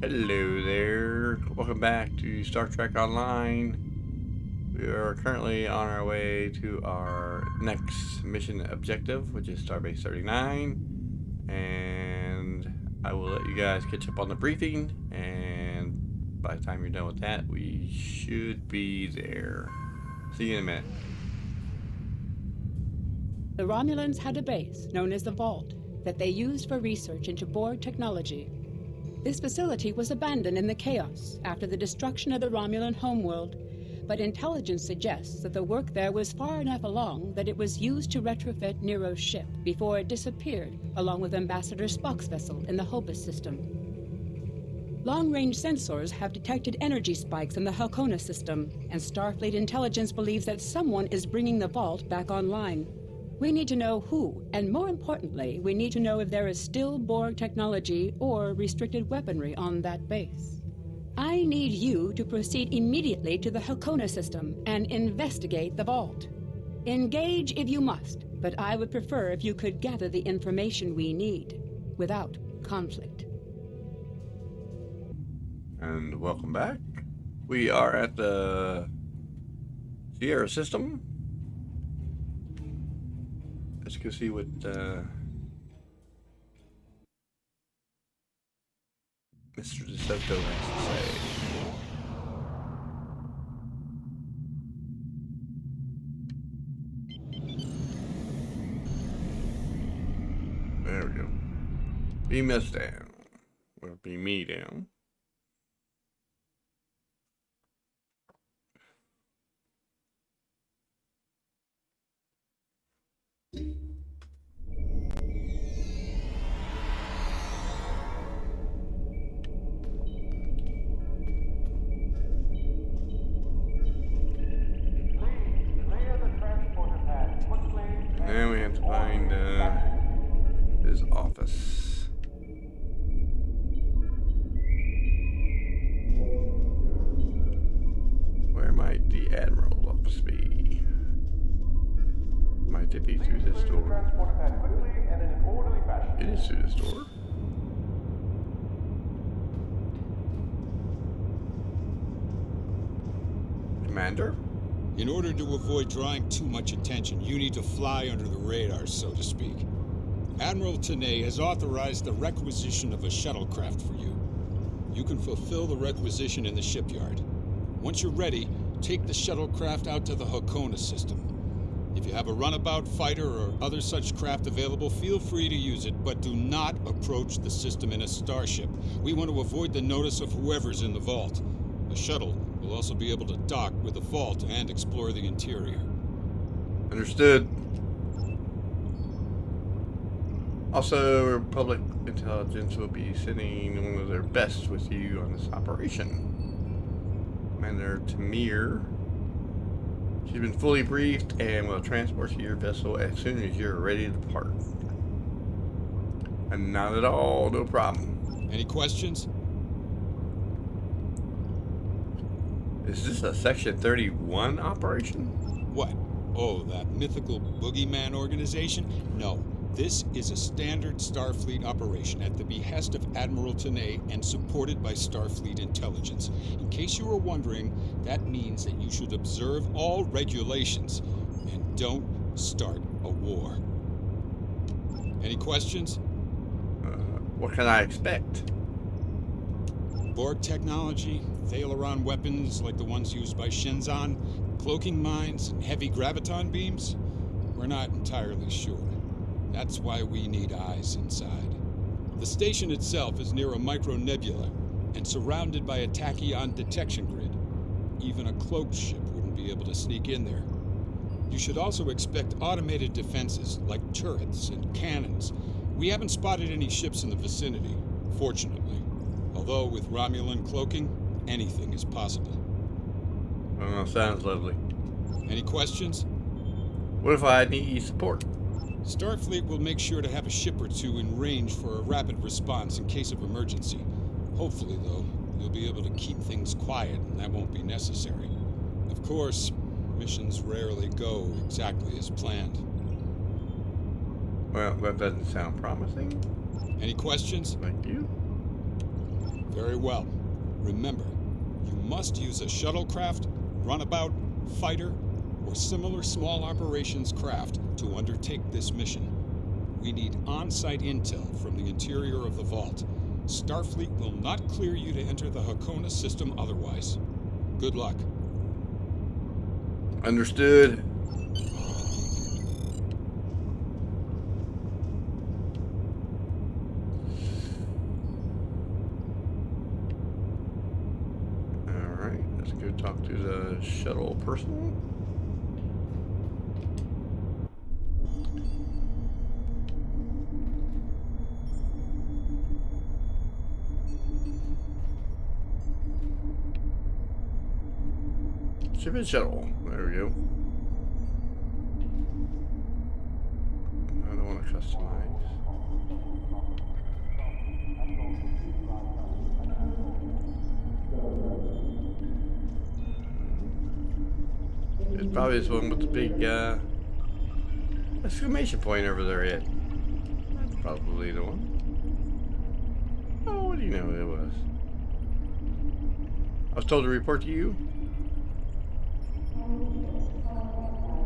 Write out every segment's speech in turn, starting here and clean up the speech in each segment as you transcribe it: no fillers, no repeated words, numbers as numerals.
Hello there. Welcome back to Star Trek Online. We are currently on our way to our next mission objective, which is Starbase 39. And I will let you guys catch up on the briefing. And by the time you're done with that, we should be there. See you in a minute. The Romulans had a base known as the Vault that they used for research into Borg technology. This facility was abandoned in the chaos after the destruction of the Romulan homeworld, but intelligence suggests that the work there was far enough along that it was used to retrofit Nero's ship before it disappeared, along with Ambassador Spock's vessel in the Hobus system. Long-range sensors have detected energy spikes in the Halcona system, and Starfleet intelligence believes that someone is bringing the Vault back online. We need to know who, and more importantly, we need to know if there is still Borg technology or restricted weaponry on that base. I need you to proceed immediately to the Halcona system and investigate the Vault. Engage if you must, but I would prefer if you could gather the information we need without conflict. And welcome back. We are at the Sierra system. Let's go see what Mr. DeSoto has to say. There we go. Beam us down. Or beam me down. Then we have to find his office. Where might the Admiral's office be? Might it be through this door? It is through this door. Commander? In order to avoid drawing too much attention, you need to fly under the radar, so to speak. Admiral Tanay has authorized the requisition of a shuttlecraft for you. You can fulfill the requisition in the shipyard. Once you're ready, take the shuttlecraft out to the Halcona system. If you have a runabout fighter or other such craft available, feel free to use it, but do not approach the system in a starship. We want to avoid the notice of whoever's in the vault. The shuttle will also be able to dock with the vault and explore the interior. Understood. Also, Republic Intelligence will be sending one of their best with you on this operation. Commander Tamir. She's been fully briefed and will transport to your vessel as soon as you're ready to depart. And not at all, no problem. Any questions? Is this a Section 31 operation? What? Oh, that mythical boogeyman organization? No. This is a standard Starfleet operation at the behest of Admiral Tanay and supported by Starfleet intelligence. In case you were wondering, that means that you should observe all regulations and don't start a war. Any questions? What can I expect? Borg technology, Thalaron weapons like the ones used by Shenzan, cloaking mines, and heavy graviton beams? We're not entirely sure. That's why we need eyes inside. The station itself is near a micronebula and surrounded by a tachyon detection grid. Even a cloaked ship wouldn't be able to sneak in there. You should also expect automated defenses like turrets and cannons. We haven't spotted any ships in the vicinity, fortunately. Although with Romulan cloaking, anything is possible. Oh, sounds lovely. Any questions? What if I need support? Starfleet will make sure to have a ship or two in range for a rapid response in case of emergency. Hopefully, though, you'll be able to keep things quiet and that won't be necessary. Of course, missions rarely go exactly as planned. Well, that doesn't sound promising. Any questions? Thank you. Very well. Remember, you must use a shuttlecraft, runabout, fighter, or similar small operations craft to undertake this mission. We need on-site intel from the interior of the vault. Starfleet will not clear you to enter the Hakona system otherwise. Good luck. Understood. Alright, let's go talk to the shuttle person. Ship and shuttle. There we go. I don't want to customize. It's probably this one with the big exclamation point over their head. That's probably the one. Oh, what do you know it was? I was told to report to you.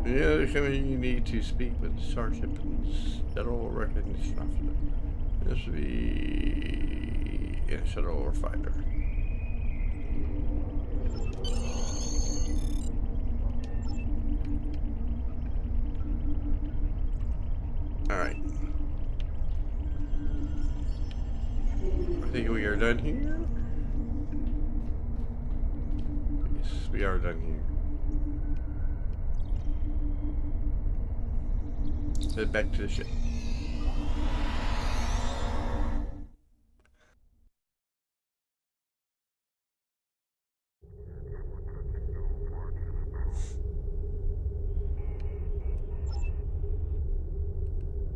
Yeah, you need to speak with the starship and shuttle recognition officer. This would be a shuttle or fighter. Alright. I think we are done here. Yes, we are done here. Head back to the ship.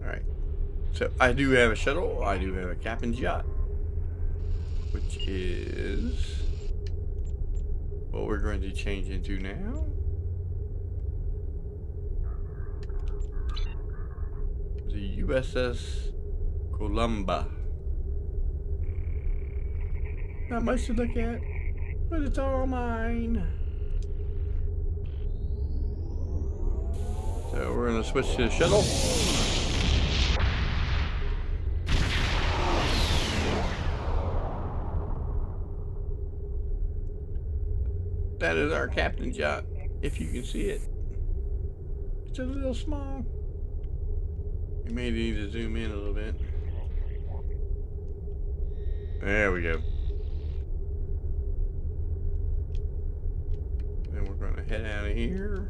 Alright. So I do have a shuttle, I do have a captain's yacht. Which is what we're going to change into now. The USS Columba. Not much to look at, but it's all mine. So we're going to switch to the shuttle. That is our captain's yacht, if you can see it. It's a little small. We may need to zoom in a little bit. There we go. Then we're going to head out of here.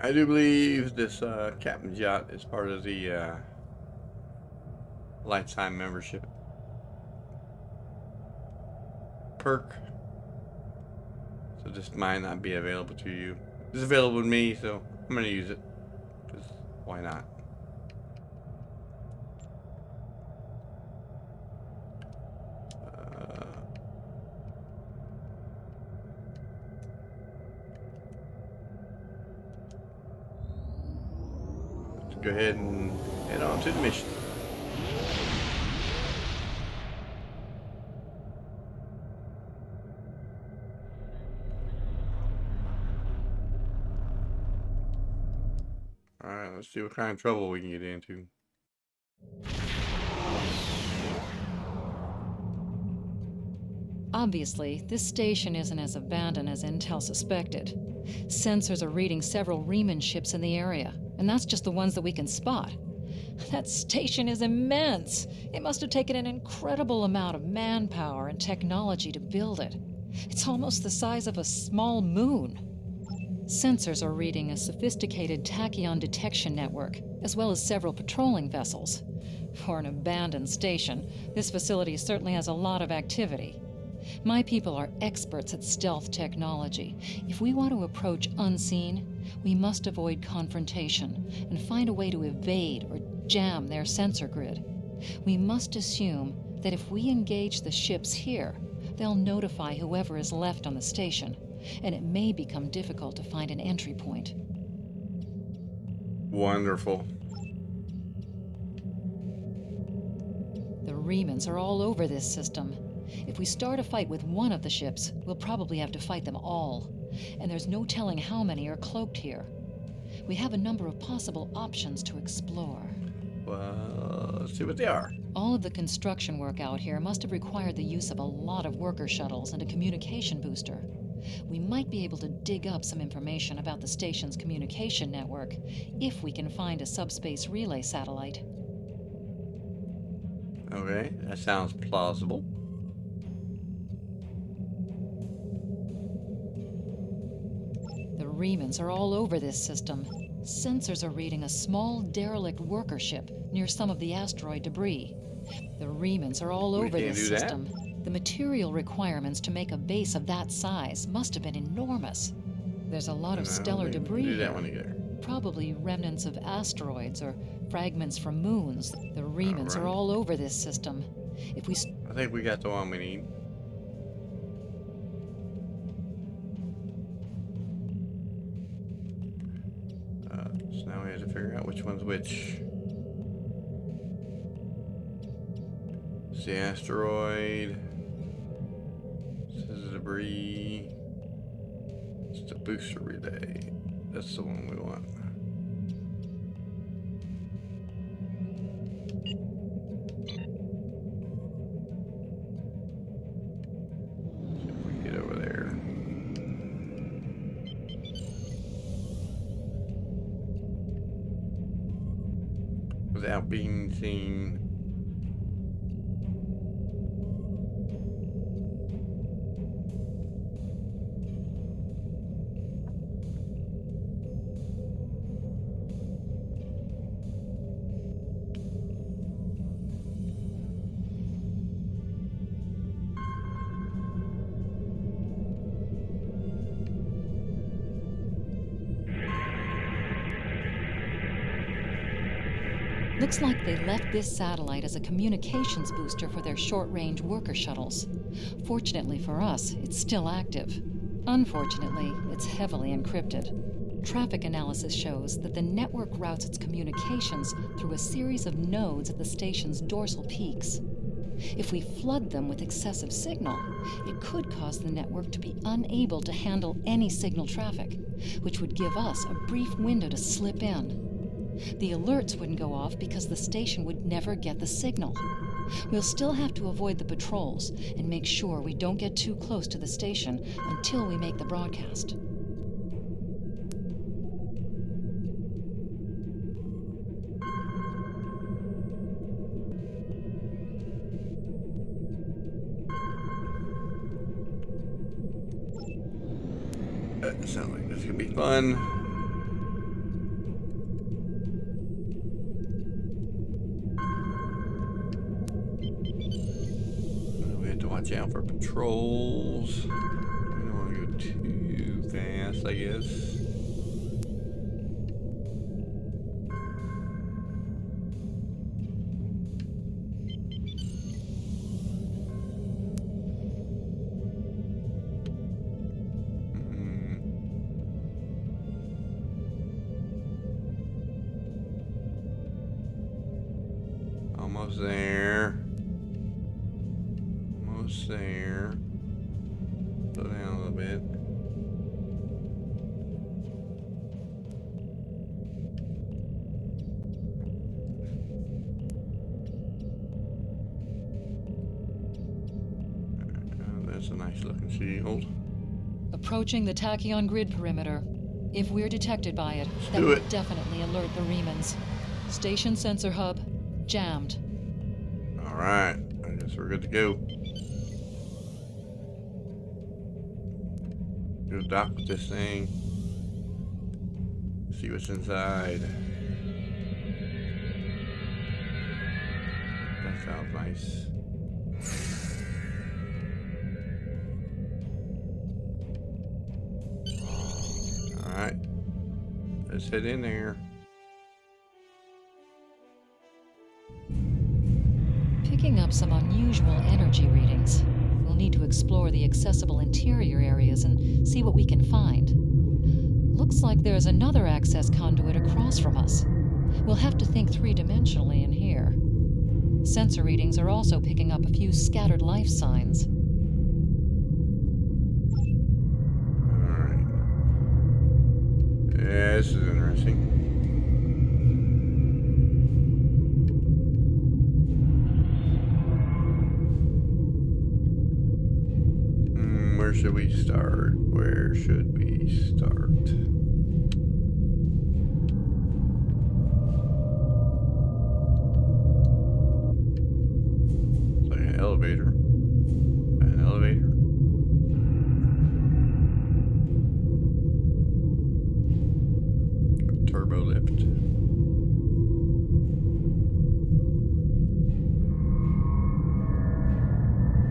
I do believe this captain's yacht is part of the lifetime membership perk. So this might not be available to you. It's available to me, so I'm going to use it. Because why not? Go ahead and head on to the mission. Alright, let's see what kind of trouble we can get into. Obviously, this station isn't as abandoned as Intel suspected. Sensors are reading several Romulans ships in the area, and that's just the ones that we can spot. That station is immense. It must have taken an incredible amount of manpower and technology to build it. It's almost the size of a small moon. Sensors are reading a sophisticated tachyon detection network, as well as several patrolling vessels. For an abandoned station, this facility certainly has a lot of activity. My people are experts at stealth technology. If we want to approach unseen, we must avoid confrontation and find a way to evade or jam their sensor grid. We must assume that if we engage the ships here, they'll notify whoever is left on the station, and it may become difficult to find an entry point. Wonderful. The Remans are all over this system. If we start a fight with one of the ships, we'll probably have to fight them all. And there's no telling how many are cloaked here. We have a number of possible options to explore. Well, let's see what they are. All of the construction work out here must have required the use of a lot of worker shuttles and a communication booster. We might be able to dig up some information about the station's communication network if we can find a subspace relay satellite. Okay, that sounds plausible. The Remans are all over this system. Sensors are reading a small derelict worker ship near some of the asteroid debris. The Remans are all We over can't this do that? system. The material requirements to make a base of that size must have been enormous. There's a lot of stellar we can debris do that here. one either. Probably remnants of asteroids or fragments from moons. The Remans are Alright. all over this system. If we I think we got the one we need. So now we have to figure out which one's which. It's the asteroid. This is the debris. It's the booster relay. That's the one we want. See if we can get over there. Without being seen. Looks like they left this satellite as a communications booster for their short-range worker shuttles. Fortunately for us, it's still active. Unfortunately, it's heavily encrypted. Traffic analysis shows that the network routes its communications through a series of nodes at the station's dorsal peaks. If we flood them with excessive signal, it could cause the network to be unable to handle any signal traffic, which would give us a brief window to slip in. The alerts wouldn't go off because the station would never get the signal. We'll still have to avoid the patrols and make sure we don't get too close to the station until we make the broadcast. That sounds like this could be fun. We have to watch out for patrols. We don't want to go too fast, I guess. Almost there. Almost there. Slow down a little bit. That's a nice looking shield. Approaching the tachyon grid perimeter. If we're detected by it, that do will it. definitely alert the Remans. Station sensor hub jammed. Alright, I guess we're good to go. Go dock with this thing. See what's inside. That sounds nice. Alright. Let's head in there. picking up some unusual energy readings. We'll need to explore the accessible interior areas and see what we can find. Looks like there's another access conduit across from us. We'll have to think three-dimensionally in here. Sensor readings are also picking up a few scattered life signs. Alright. Yeah, this is interesting. Where should we start? Where should we start? It's like an elevator. An elevator? Turbo lift.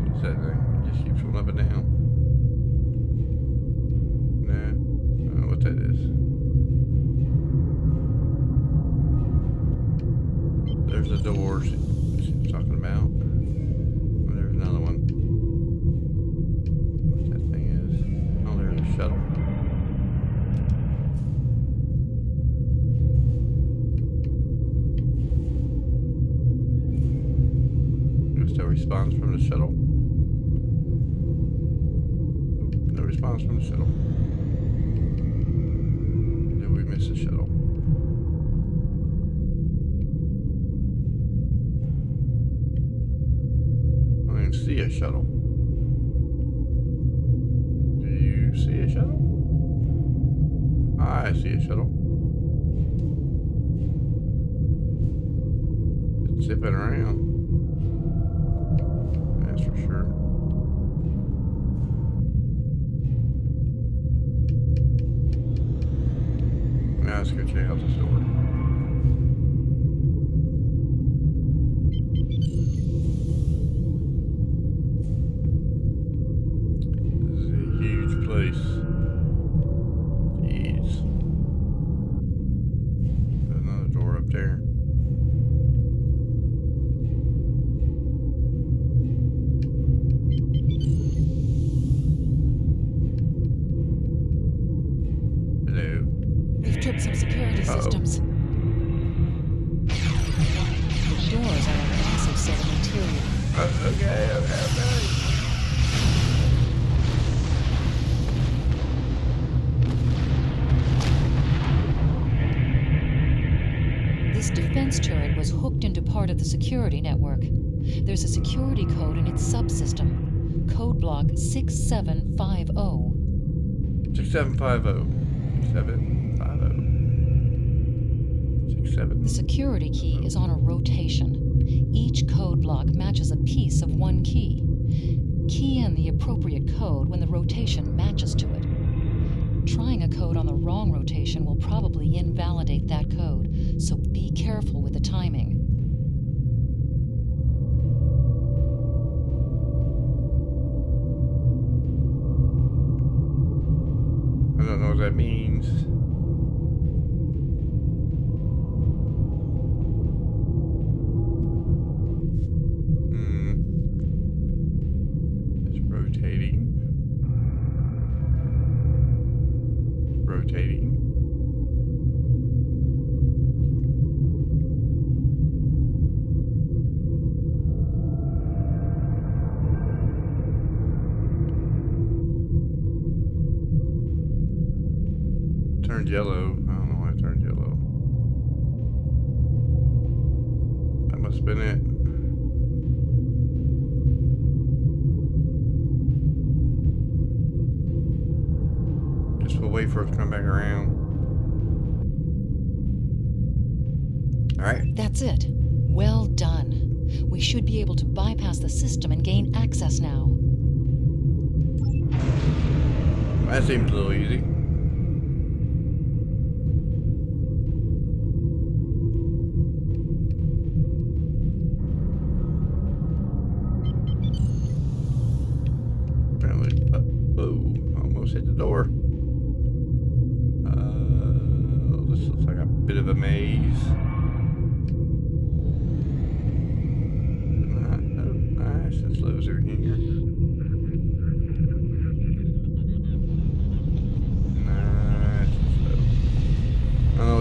What's that thing? It just keeps going up and down. What that is. There's the doors she's talking about. Oh, there's another one. What that thing is. Oh, there's a shuttle. It still responds from the shuttle. No response from the shuttle. The shuttle. I don't even see a shuttle. Do you see a shuttle? I see a shuttle. It's zipping around. That's for sure. Let's go check out the store. This is a huge place. Jeez. There's another door up there. Hello. We've tripped some security systems. The doors are a massive set of interior. Okay. This defense turret was hooked into part of the security network. There's a security code in its subsystem. Code block 6750. 6750. 67. The security key is on a rotation. Each code block matches a piece of one key. Key in the appropriate code when the rotation matches to it. Trying a code on the wrong rotation will probably invalidate that code, so be careful with the timing. I don't know what that means. It's rotating. Rotating. Turned yellow. I don't know why it turned yellow. That must have been it. Guess we'll wait for it to come back around. Alright. That's it. Well done. We should be able to bypass the system and gain access now. That seems a little easy. Almost hit the door. This looks like a bit of a maze. Not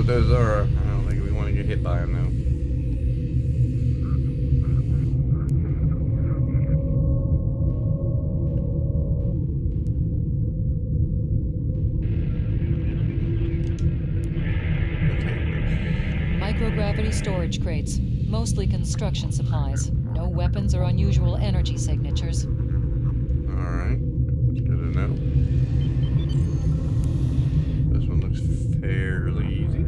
those are. I don't think we want to get hit by them, though. Microgravity storage crates, mostly construction supplies. No weapons or unusual energy signatures. Alright. That's good to know. This one looks fairly easy.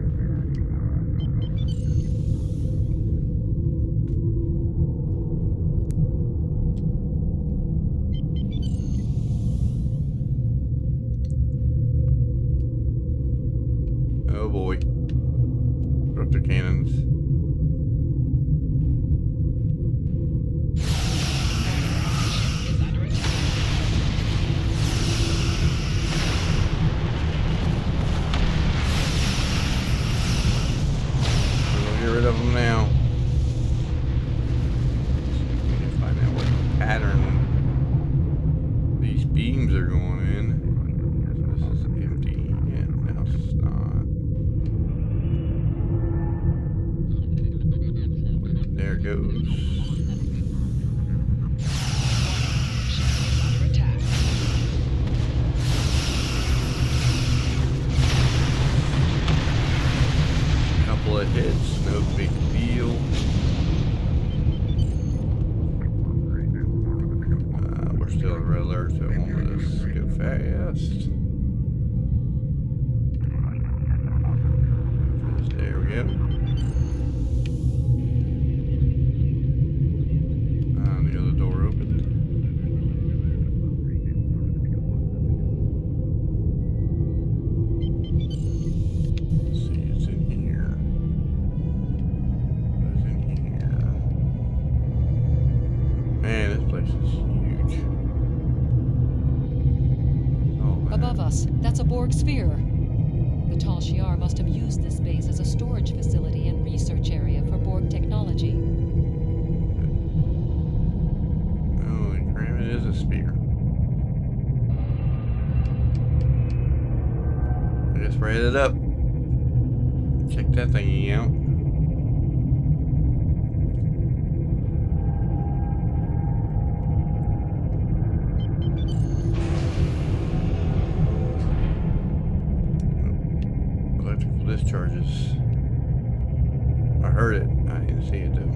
Oh boy. Drop their cannons. Get rid of them now. We can find out what pattern these beams are going in. This is empty. Yeah, now it's not. There it goes. Couple of hits, no big deal. We're still on red alert, so it won't let us go fast. There we go. The other door opened. Let's see, it's in here. What's in here? Man, this place is huge. Oh, man. Above us, that's a Borg sphere. The Tal Shiar must have used this base as a storage facility and research area for Borg technology. Holy crap, it is a sphere. I guess we're headed up. Check that thingy out. Electrical discharges. I heard it. I didn't see it though.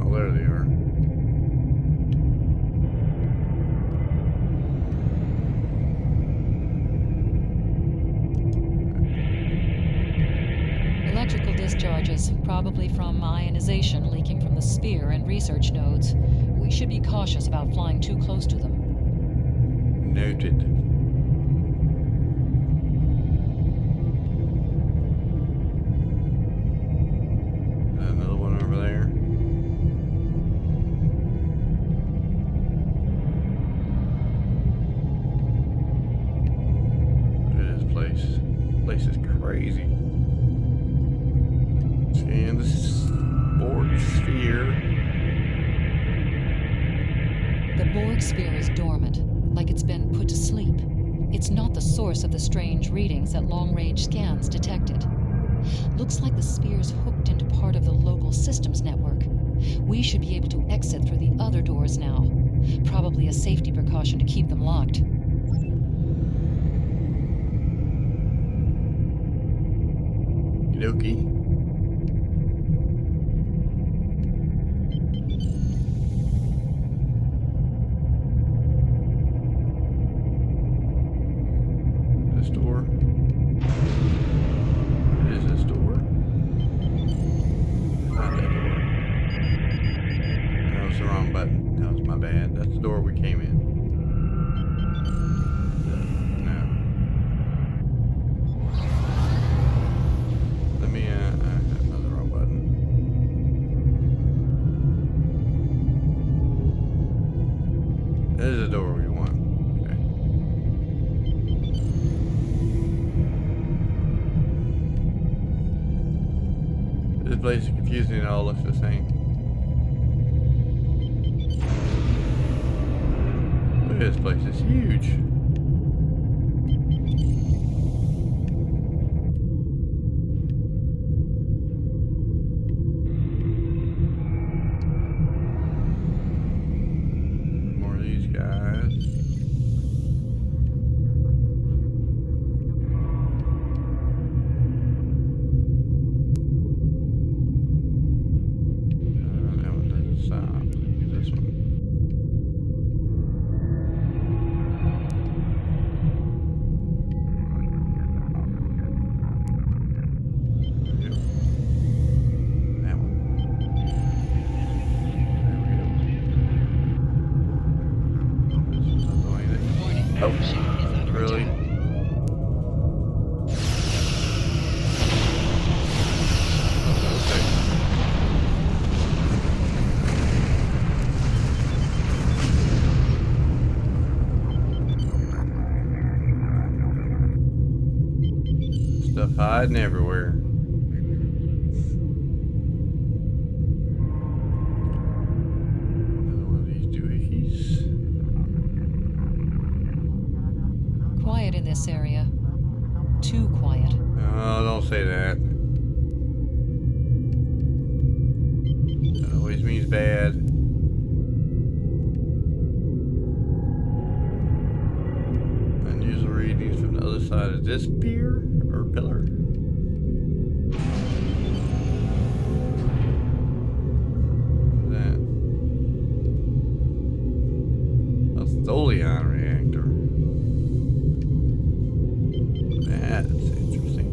Oh, there they are. Electrical discharges, probably from ionization leaking from the sphere and research nodes. We should be cautious about flying too close to them. Noted. Another one over there. Look at this place. This place is crazy. Scan this Borg sphere. The Borg sphere is dormant, like it's been put to sleep. It's not the source of the strange readings that long-range scans detected. Looks like the sphere's hooked into part of the local systems network. We should be able to exit through the other doors now. Probably a safety precaution to keep them locked. Okie this door. It is this door. Not that door. That was the wrong button. That was my bad. That's the door we came in. No. Let me, I had another wrong button. This is the door we want. Okay. This place is confusing. It all looks the same. Look at this place. It's huge. hiding everywhere. Another one of these doohickeys. Quiet in this area. Too quiet. Oh, don't say that. That always means bad. Unusual readings from the other side of this pier or pillar. What's that? A Tholion reactor. That's interesting.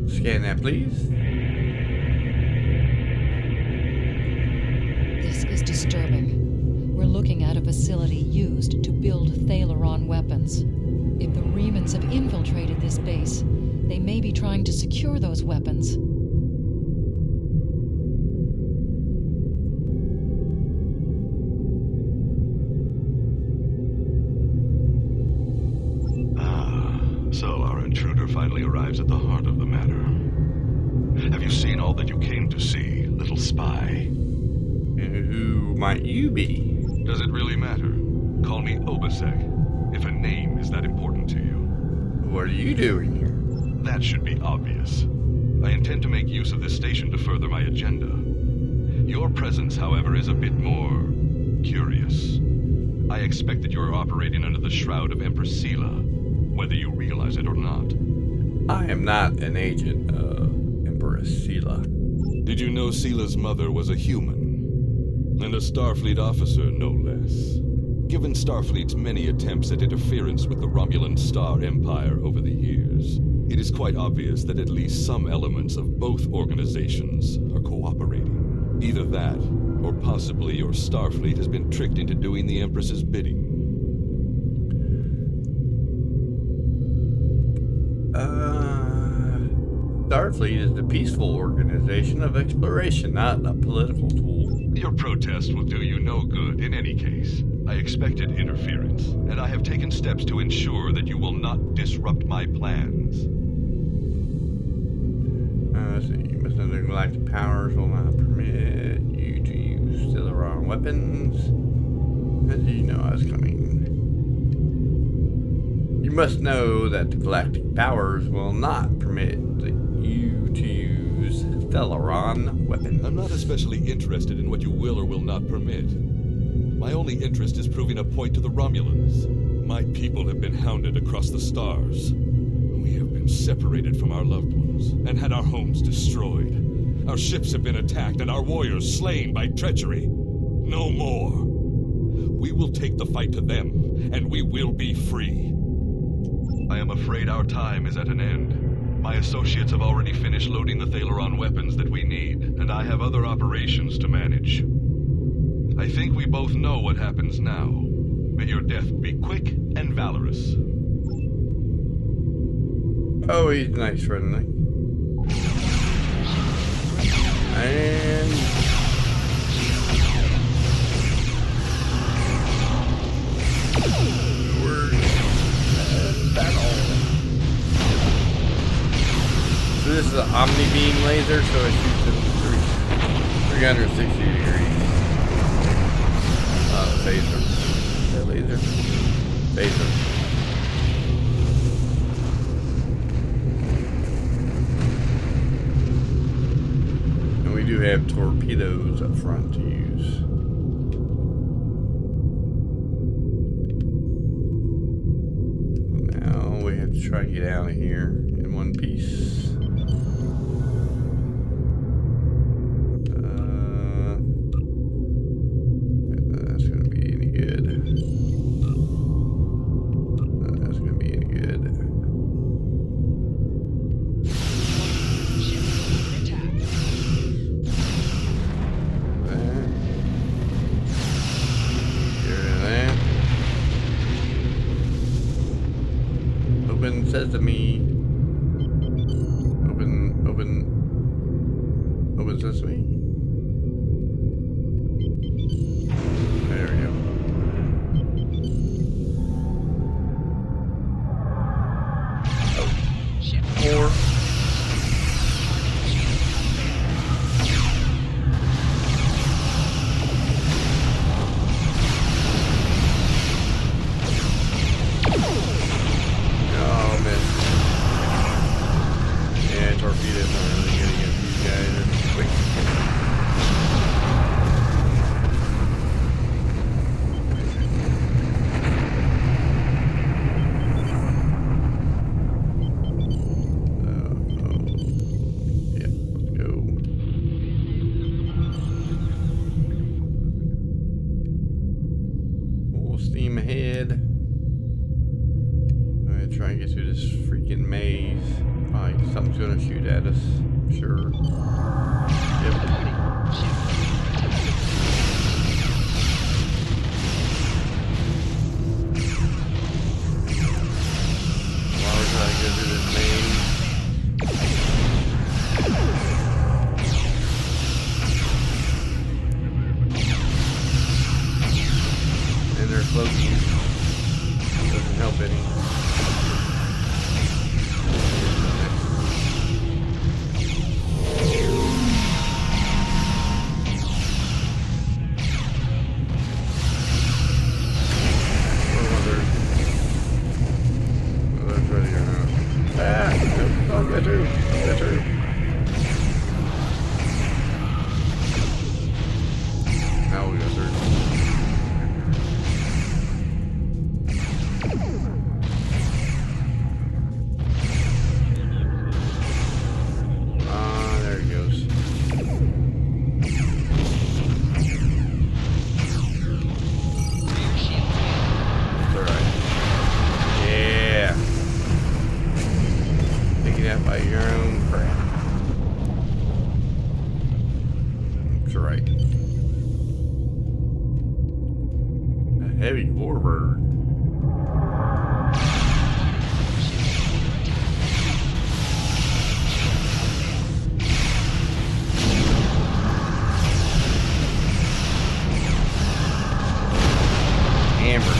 Scan that, please. This is disturbing. We're looking at a facility used to build Thalaron weapons. If the Remans have infiltrated this base, they may be trying to secure those weapons. So our intruder finally arrives at the heart of the matter. Have you seen all that you came to see, little spy? And who might you be? Does it really matter? Call me Obasek, if a name is that important to you. What are you doing here? That should be obvious. I intend to make use of this station to further my agenda. Your presence, however, is a bit more curious. I expect that you're operating under the shroud of Empress Sela, whether you realize it or not. I am not an agent of Empress Sela. Did you know Sela's mother was a human? And a Starfleet officer, no less. Given Starfleet's many attempts at interference with the Romulan Star Empire over the years, it is quite obvious that at least some elements of both organizations are cooperating. Either that, or possibly your Starfleet has been tricked into doing the Empress's bidding. Starfleet is the peaceful organization of exploration, not a political tool. Your protest will do you no good in any case. I expected interference, and I have taken steps to ensure that you will not disrupt my plans. So you must know the galactic powers will not permit you to use Thalaron weapons. As you know I was coming. You must know that the galactic powers will not permit you to use Thalaron weapons. I'm not especially interested in what you will or will not permit. My only interest is proving a point to the Romulans. My people have been hounded across the stars. We have been separated from our loved ones and had our homes destroyed. Our ships have been attacked and our warriors slain by treachery. No more. We will take the fight to them, and we will be free. I am afraid our time is at an end. My associates have already finished loading the Thalaron weapons that we need, and I have other operations to manage. I think we both know what happens now. May your death be quick and valorous. Oh, he's nice, friendly. And we're at battle. So this is an omni-beam laser, so it shoots in 360 degrees. Phaser. That laser. Phaser. And we do have torpedoes up front to use. Now we have to try and get out of here in one piece. That's gonna be any good. That's gonna be any good. That. Get rid of that. Open sesame. Open sesame. There we go. trying to get through this freaking maze. Probably something's gonna shoot at us. Sure. Yep. While we're trying to get through this maze. And they're cloaking. Doesn't help any. By your own crap. That's right. A heavy warbird. Amber.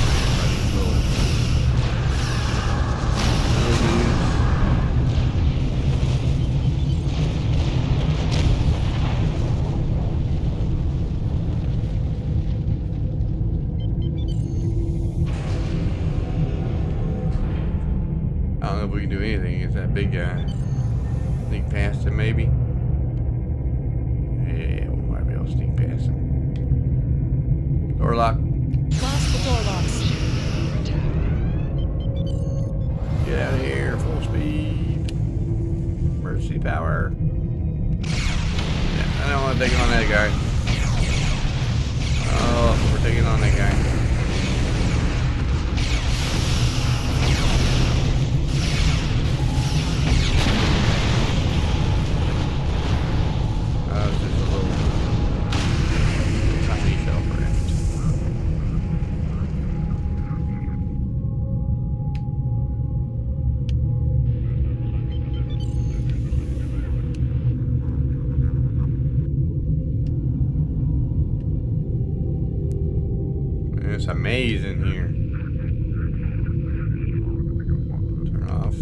I don't know if we can do anything against that big guy. Sneak past him, maybe? Yeah, we might be able to sneak past him. Door lock. Blast the door locks. Get out of here, full speed. Emergency power. Yeah, I don't want to take on that guy. Oh, we're taking on that guy. It's amazing here. Turn off.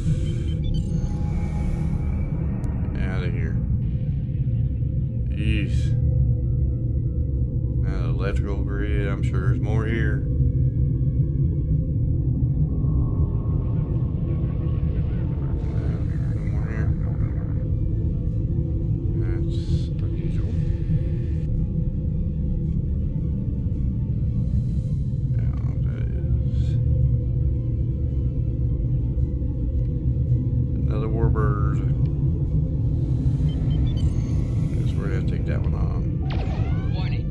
Get out of here. Jeez. Now the electrical grid, I'm sure there's more here. More here. That's unusual. Another warbird. Guess we're gonna take that one on. Warning.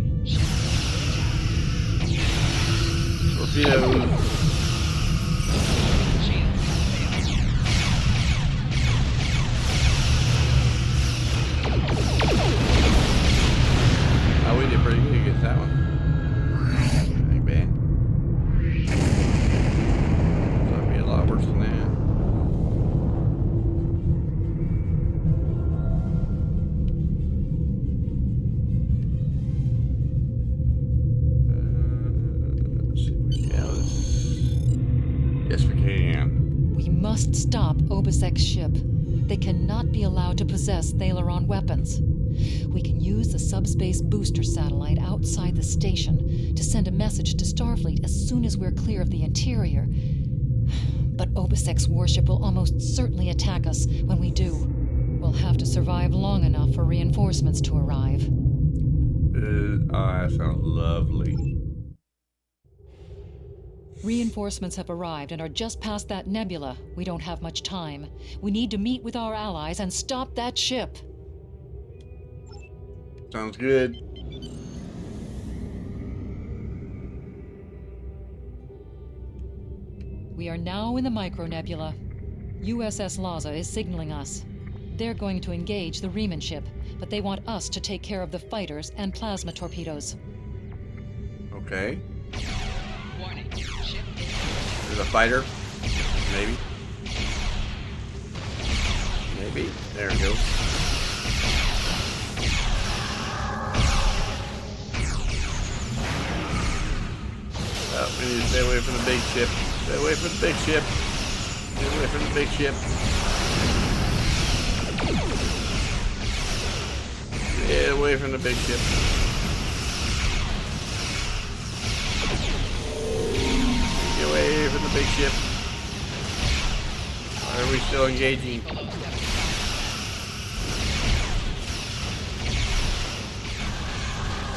Torpedoes. Oh, we did pretty good against that one. Ain't bad. So it'd be a lot worse than that. Yes, we can. We must stop Obisek's ship. They cannot be allowed to possess Thalaron weapons. We can use the subspace booster satellite outside the station to send a message to Starfleet as soon as we're clear of the interior. But Obisek's warship will almost certainly attack us when we do. We'll have to survive long enough for reinforcements to arrive. That sounds lovely. Reinforcements have arrived and are just past that nebula. We don't have much time. We need to meet with our allies and stop that ship. Sounds good. We are now in the micronebula. USS Laza is signaling us. They're going to engage the Riemann ship, but they want us to take care of the fighters and plasma torpedoes. Okay. Warning. Ship. There's a fighter. Maybe. Maybe. There we go. We need to stay away from the big ship. Stay away from the big ship. Stay away from the big ship. Get away from the big ship. Get away from the big ship. Why are we still engaging?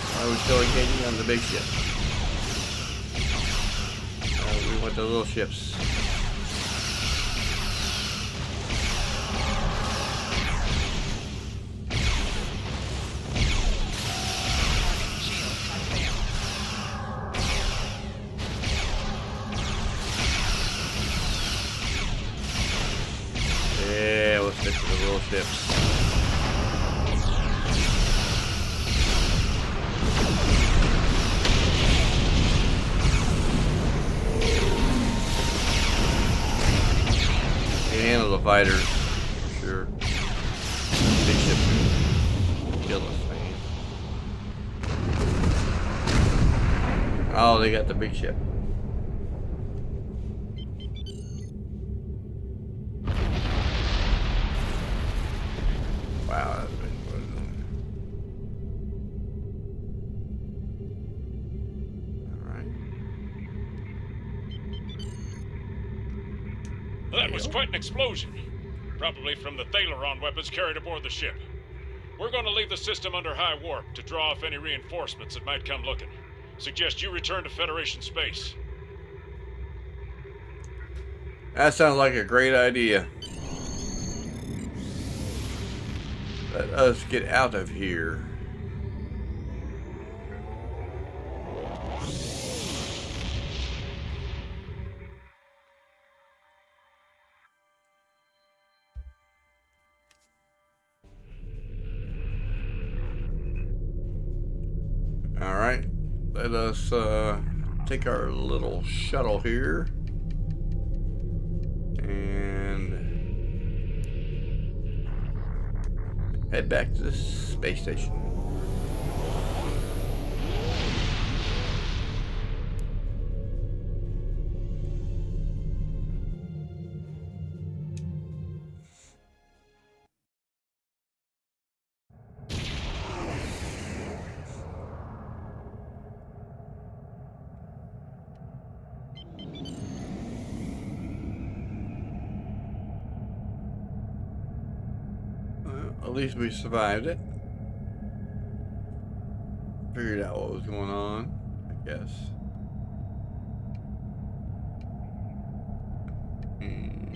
Why are we still engaging on the big ship? We want the little ships. Yeah, we'll stick to the little ships. Handle the fighters, for sure. Big ship kill us, man. Oh, they got the big ship. Wow, that's been fun. Alright. That was quite an explosion. Probably from the Thaleron weapons carried aboard the ship. We're going to leave the system under high warp to draw off any reinforcements that might come looking. Suggest you return to Federation space. That sounds like a great idea. Let us get out of here. Alright, let us take our little shuttle here and head back to the space station. At least we survived it. Figured out what was going on, I guess. And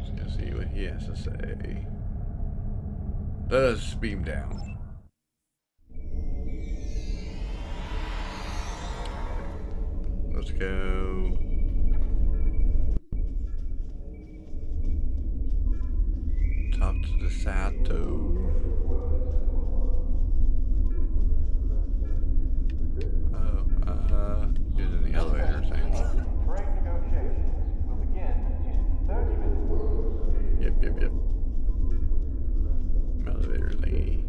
just gonna see what he has to say. Let us beam down. Let's go. Talk to the Sato. Using the elevator thing. Freight negotiations will begin in 30 minutes. Yep. Elevator thingy.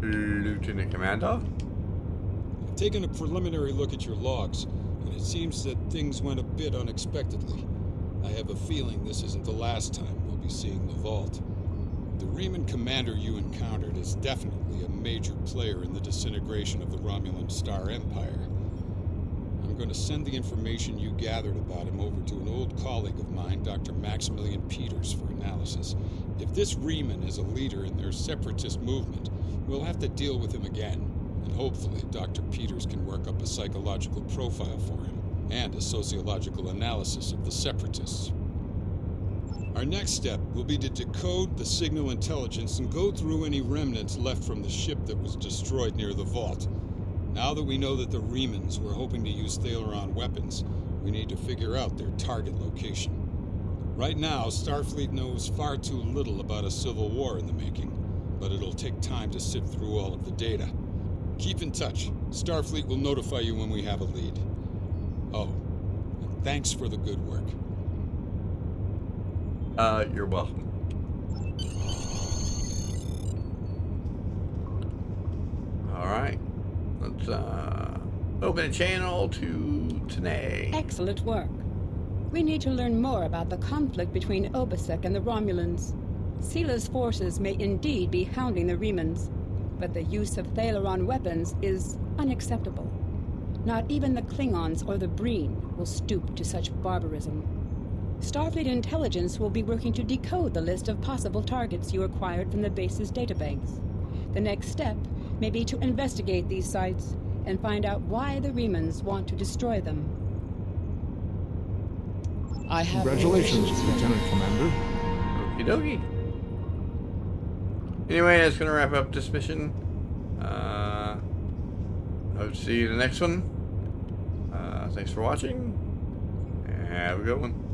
Lieutenant Commander? I've taken a preliminary look at your logs, and it seems that things went a bit unexpectedly. I have a feeling this isn't the last time we'll be seeing the vault. The Riemann commander you encountered is definitely a major player in the disintegration of the Romulan Star Empire. I'm going to send the information you gathered about him over to an old colleague of mine, Dr. Maximilian Peters, for analysis. If this Riemann is a leader in their separatist movement, we'll have to deal with him again, and hopefully Dr. Peters can work up a psychological profile for him, and a sociological analysis of the separatists. Our next step will be to decode the signal intelligence and go through any remnants left from the ship that was destroyed near the vault. Now that we know that the Romulans were hoping to use Thaleron weapons, we need to figure out their target location. Right now, Starfleet knows far too little about a civil war in the making, but it'll take time to sift through all of the data. Keep in touch. Starfleet will notify you when we have a lead. Oh, and thanks for the good work. You're welcome. Alright. Let's open a channel to Tanae. Excellent work. We need to learn more about the conflict between Obasek and the Romulans. Sila's forces may indeed be hounding the Romulans, but the use of Thaleron weapons is unacceptable. Not even the Klingons or the Breen will stoop to such barbarism. Starfleet intelligence will be working to decode the list of possible targets you acquired from the base's databanks. The next step may be to investigate these sites and find out why the Romulans want to destroy them. I have... Congratulations, Lieutenant Commander. Okie dokie. Anyway, that's going to wrap up this mission. I'll see you in the next one. Thanks for watching. Have a good one.